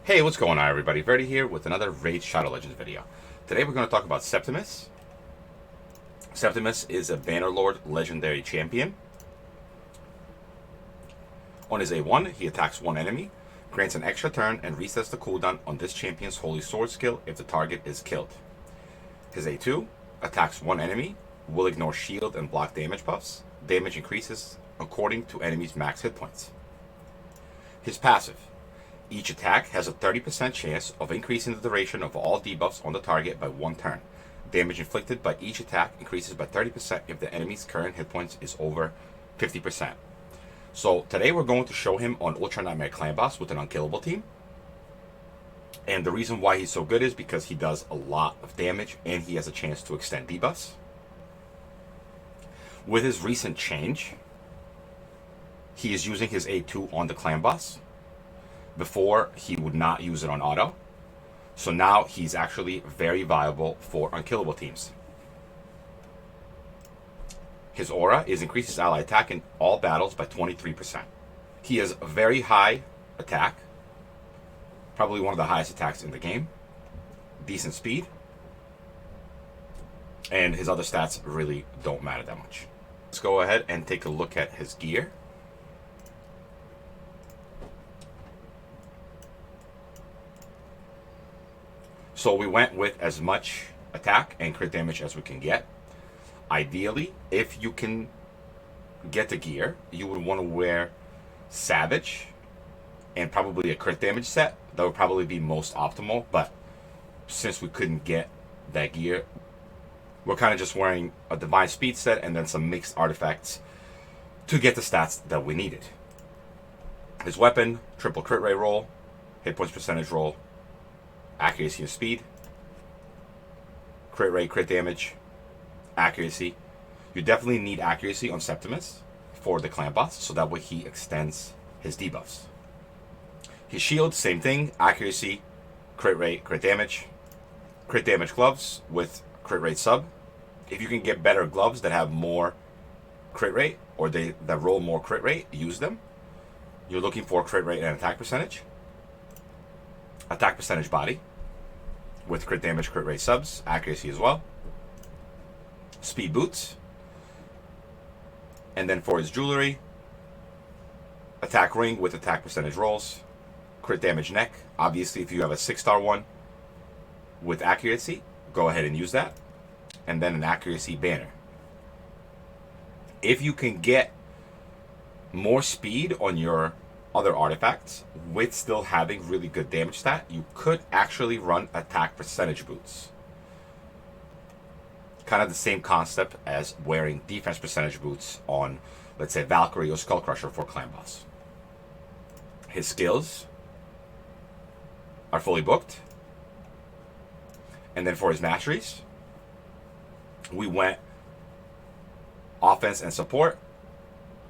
Hey, what's going on everybody? Verdi here with another Raid Shadow Legends video. Today we're going to talk about Septimus. Septimus is a Bannerlord legendary champion. On his A1, he attacks one enemy, grants an extra turn, and resets the cooldown on this champion's Holy Sword skill if the target is killed. His A2 attacks one enemy, will ignore shield and block damage buffs. Damage increases according to enemy's max hit points. His passive. Each attack has a 30% chance of increasing the duration of all debuffs on the target by one turn. Damage inflicted by each attack increases by 30% if the enemy's current hit points is over 50%. So today we're going to show him on Ultra Nightmare Clan Boss with an unkillable team. And the reason why he's so good is because he does a lot of damage and he has a chance to extend debuffs. With his recent change, he is using his A2 on the Clan Boss. Before, he would not use it on auto. So now he's actually very viable for unkillable teams. His aura is increases ally attack in all battles by 23%. He has a very high attack. Probably one of the highest attacks in the game. Decent speed. And his other stats really don't matter that much. Let's go ahead and take a look at his gear. So we went with as much attack and crit damage as we can get. Ideally, if you can get the gear, you would want to wear Savage and probably a crit damage set. That would probably be most optimal, but since we couldn't get that gear, we're kind of just wearing a Divine Speed set and then some mixed artifacts to get the stats that we needed. His weapon, triple crit rate roll, hit points percentage roll, accuracy and speed, crit rate, crit damage, accuracy. You definitely need accuracy on Septimus for the Clan Boss, so that way he extends his debuffs. His shield, same thing, accuracy, crit rate, crit damage gloves with crit rate sub. If you can get better gloves that have more crit rate or that roll more crit rate, use them. You're looking for crit rate and attack percentage. Attack percentage body with crit damage, crit rate subs, accuracy as well. Speed boots. And then for his jewelry, attack ring with attack percentage rolls, crit damage neck. Obviously, if you have a 6-star one with accuracy, go ahead and use that. And then an accuracy banner. If you can get more speed on your other artifacts with still having really good damage stat, you could actually run attack percentage boots. Kind of the same concept as wearing defense percentage boots on, let's say, Valkyrie or Skullcrusher for Clan Boss. His skills are fully booked. And then for his masteries, we went offense and support,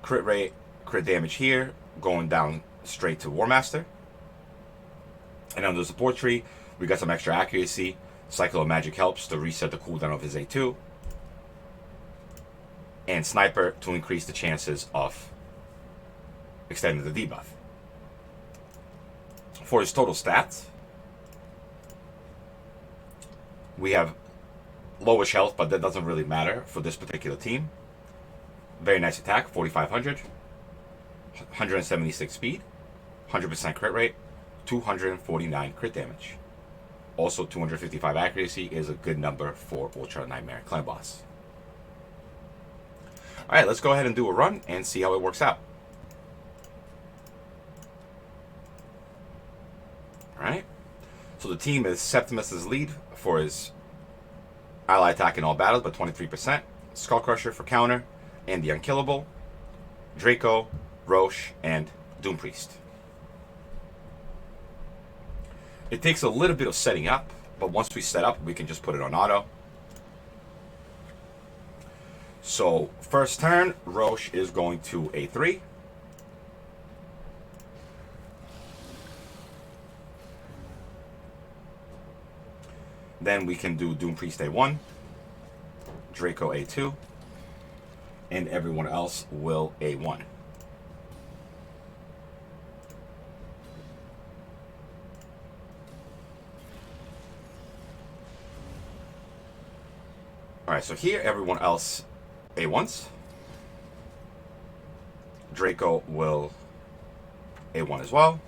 crit rate, crit damage here, going down straight to War Master. And on the support tree, we got some extra accuracy. Cycle of Magic helps to reset the cooldown of his A2. And Sniper to increase the chances of extending the debuff. For his total stats, we have lowish health, but that doesn't really matter for this particular team. Very nice attack, 4,500. 176 speed, 100% crit rate, 249 crit damage. Also 255 accuracy is a good number for Ultra Nightmare Clan Boss. Alright, let's go ahead and do a run and see how it works out. Alright, so the team is Septimus' lead for his ally attack in all battles by 23%, Skullcrusher for counter, and the unkillable, Draco, Roche, and Doom Priest. It takes a little bit of setting up, but once we set up, we can just put it on auto. So, first turn, Roche is going to A3. Then we can do Doom Priest A1, Draco A2, and everyone else will A1. Alright, so here everyone else A1s. Draco will A1 as well.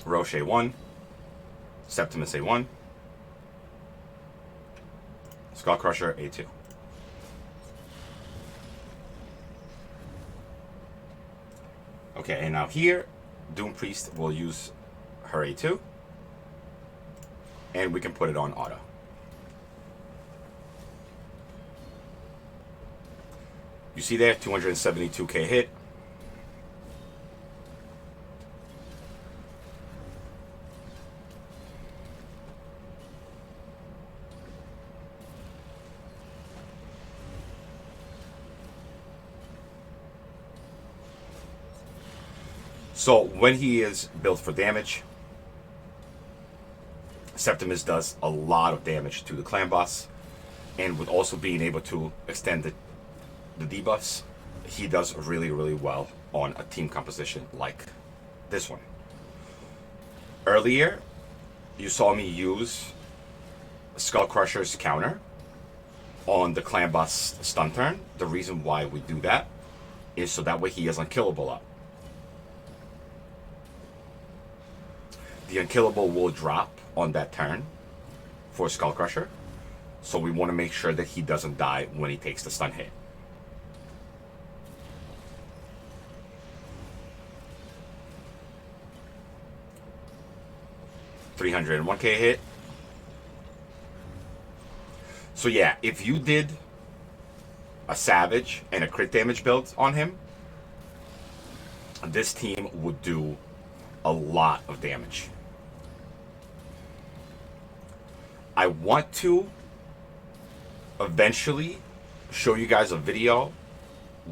Roche A1. Septimus A1. Skull Crusher A2. Okay, and now here, Doom Priest will use her A2. And we can put it on auto. You see there, 272k hit. So when he is built for damage, Septimus does a lot of damage to the clan boss, and with also being able to extend the debuffs, he does really, really well on a team composition like this one. Earlier, you saw me use Skull Crusher's counter on the clan boss stun turn. The reason why we do that is so that way he is unkillable up. The unkillable will drop on that turn for Skull Crusher, so we want to make sure that he doesn't die when he takes the stun hit. $301k hit. So yeah, if you did a Savage and a crit damage build on him, this team would do a lot of damage. I want to eventually show you guys a video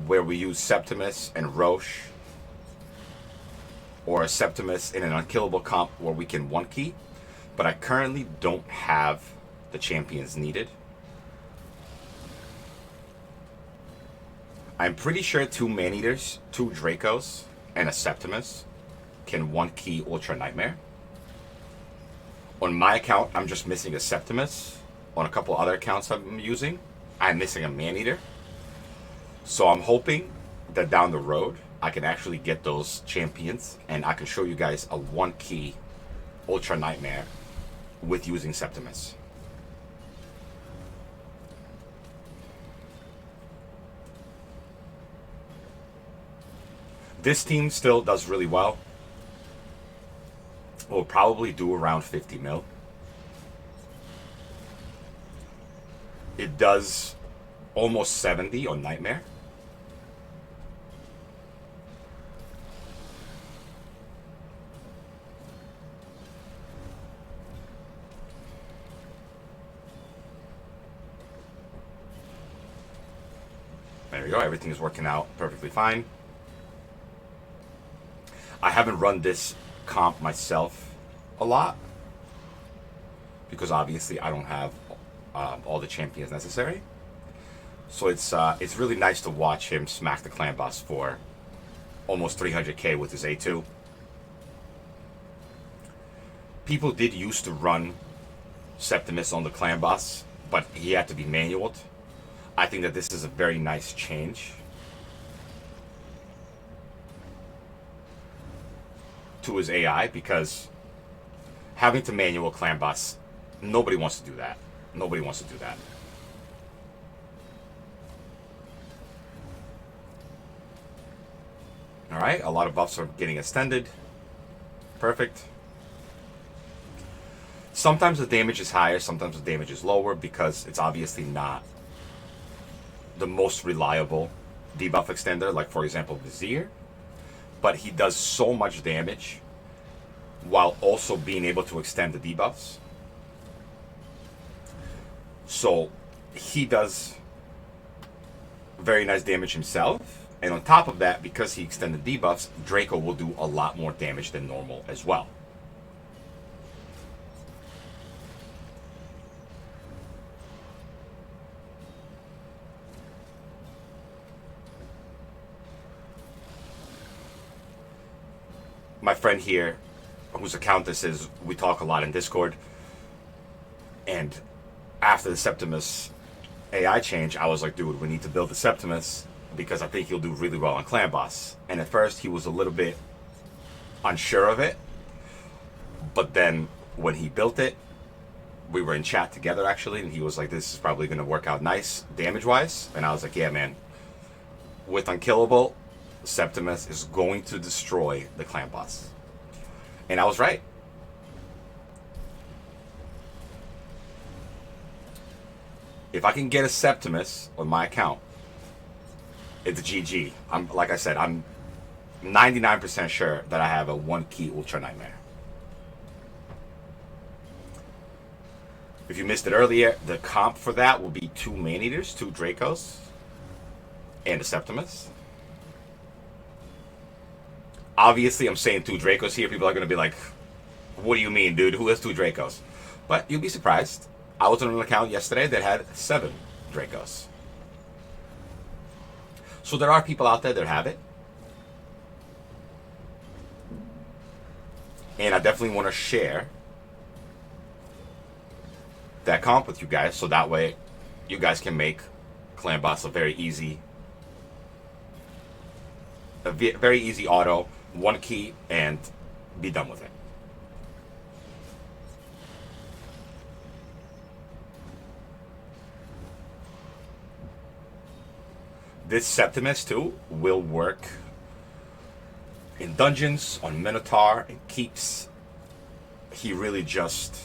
where we use Septimus and Roche, or a Septimus in an unkillable comp where we can one key, but I currently don't have the champions needed. I'm pretty sure 2 Maneaters, 2 Dracos, and a Septimus can one key Ultra Nightmare. On my account, I'm just missing a Septimus. On a couple other accounts I'm using, I'm missing a Maneater. So I'm hoping that down the road, I can actually get those champions, and I can show you guys a one key Ultra Nightmare with using Septimus. This team still does really well. We'll probably do around 50 mil. It does almost 70 on Nightmare. There we go, everything is working out perfectly fine. I haven't run this comp myself a lot because obviously I don't have all the champions necessary. So it's really nice to watch him smack the clan boss for almost 300k with his A2. People did used to run Septimus on the clan boss, but he had to be manualed. I think that this is a very nice change to his AI, because having to manual clan boss, nobody wants to do that. Nobody wants to do that. Alright, a lot of buffs are getting extended. Perfect. Sometimes the damage is higher, sometimes the damage is lower, because it's obviously not the most reliable debuff extender, like for example Vizier. But he does so much damage while also being able to extend the debuffs. So he does very nice damage himself. And on top of that, because he extended debuffs, Draco will do a lot more damage than normal as well. My friend here, whose account this is, we talk a lot in Discord, and after the Septimus AI change, I was like, dude, we need to build the Septimus because I think he'll do really well on Clan Boss. And at first, he was a little bit unsure of it. But then when he built it, we were in chat together actually, and he was like, this is probably going to work out nice damage-wise. And I was like, yeah, man. With Unkillable, Septimus is going to destroy the Clan Boss. And I was right. If I can get a Septimus on my account, it's a GG. Like I said, I'm 99% sure that I have a 1-key Ultra Nightmare. If you missed it earlier, the comp for that will be 2 Maneaters, 2 Dracos, and a Septimus. Obviously, I'm saying 2 Dracos here. People are going to be like, what do you mean, dude? Who has 2 Dracos? But you'll be surprised. I was on an account yesterday that had 7 Dracos. So there are people out there that have it. And I definitely want to share that comp with you guys, so that way you guys can make Clan Boss a very easy auto, 1 key, and be done with it. This Septimus too will work in dungeons, on Minotaur, and keeps. He really just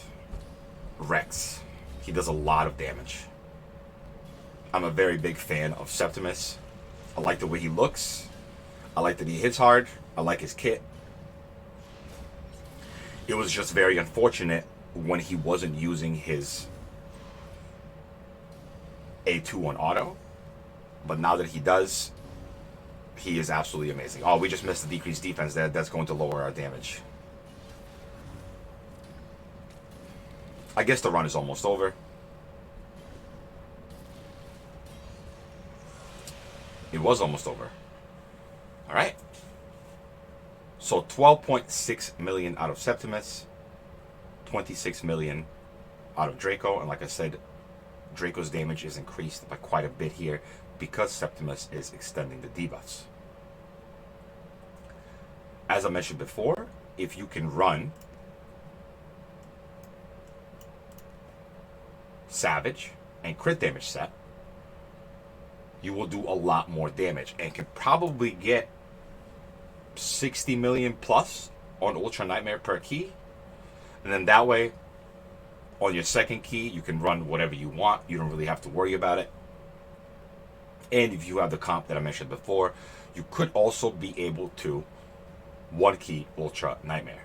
wrecks. He does a lot of damage. I'm a very big fan of Septimus. I like the way he looks. I like that he hits hard. I like his kit. It was just very unfortunate when he wasn't using his A2 on auto. But now that he does, he is absolutely amazing. Oh, we just missed the decreased defense there. That's going to lower our damage. I guess the run is almost over. It was almost over. All right. So 12.6 million out of Septimus, 26 million out of Draco, and like I said, Draco's damage is increased by quite a bit here because Septimus is extending the debuffs. As I mentioned before, if you can run Savage and crit damage set, you will do a lot more damage and can probably get 60 million plus on Ultra Nightmare per key. And then that way, on your second key, you can run whatever you want. You don't really have to worry about it. And if you have the comp that I mentioned before, you could also be able to 1-key Ultra Nightmare.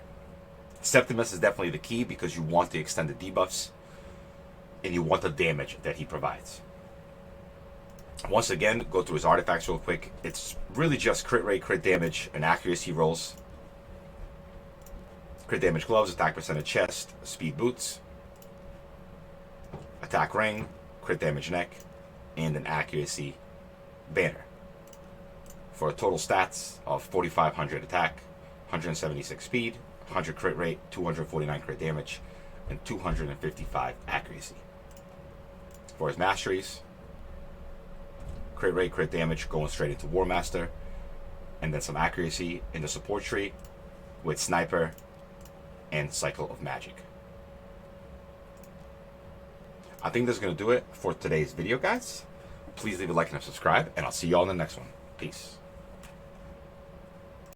Septimus is definitely the key because you want the extended debuffs and you want the damage that he provides. Once again, go through his artifacts real quick. It's really just crit rate, crit damage, and accuracy rolls. Crit damage gloves, attack percentage chest, speed boots, attack ring, crit damage neck, and an accuracy banner. For a total stats of 4,500 attack, 176 speed, 100 crit rate, 249 crit damage, and 255 accuracy. For his masteries, crit rate, crit damage, going straight into War Master, and then some accuracy in the support tree with Sniper and Cycle of Magic. I think that's going to do it for today's video, guys. Please leave a like and subscribe, and I'll see you all in the next one. Peace.